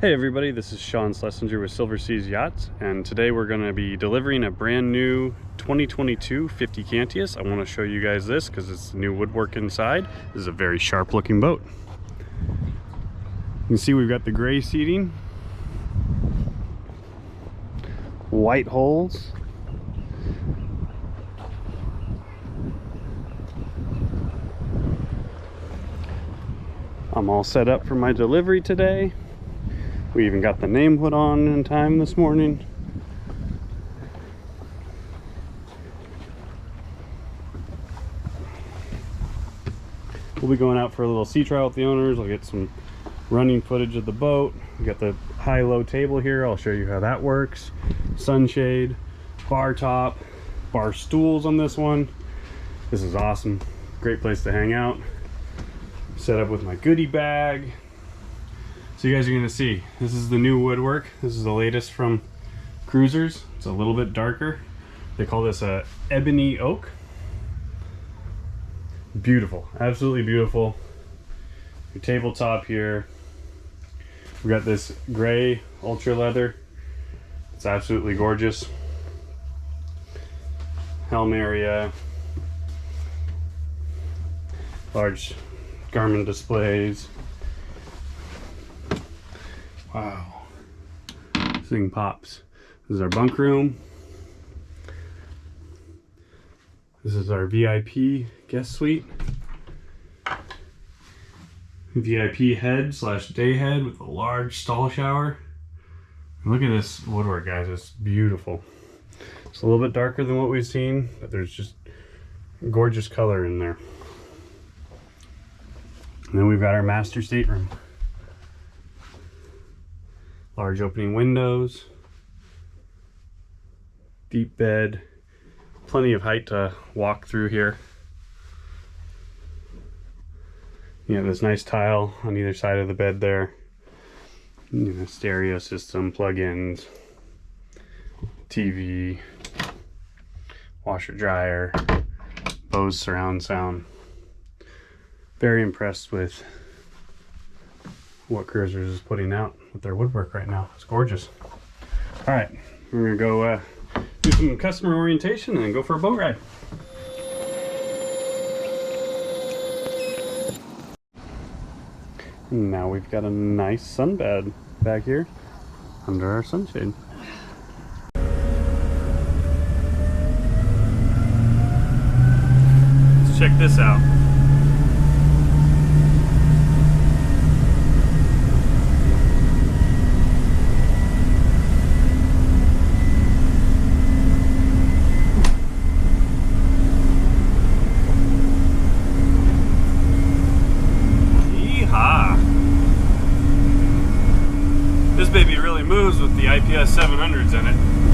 Hey everybody, this is Schlesinger with Cruisers Yachts, and today we're going to be delivering a brand new 2022 50 Cantius. I want to show you guys this because it's new woodwork inside. This is a very sharp looking boat. You can see we've got the gray seating, white holes, I'm all set up for my delivery today. We even got the name put on in time this morning. We'll be going out for a little sea trial with the owners. I'll get some running footage of the boat. We got the high-low table here. I'll show you how that works. Sunshade, bar top, bar stools on this one. This is awesome. Great place to hang out. Set up with my goodie bag. So you guys are going to see, this is the new woodwork. This is the latest from Cruisers. It's a little bit darker. They call this a Ebony Oak. Beautiful, absolutely beautiful. Your tabletop here. We got this gray ultra leather. It's absolutely gorgeous. Helm area. Large Garmin displays. Wow, this thing pops. This is our bunk room. This is our VIP guest suite. VIP head slash day head with a large stall shower. Look at this woodwork, guys, it's beautiful. It's a little bit darker than what we've seen, but there's just gorgeous color in there. And then we've got our master stateroom. Large opening windows, deep bed, plenty of height to walk through here. You have this nice tile on either side of the bed there. You know, stereo system, plug-ins, TV, washer dryer, Bose surround sound. Very impressed with what Cruisers is putting out with their woodwork right now. It's gorgeous. All right, we're gonna go do some customer orientation and then go for a boat ride. And now we've got a nice sunbed back here under our sunshade. Let's check this out. This baby really moves with the IPS 700s in it.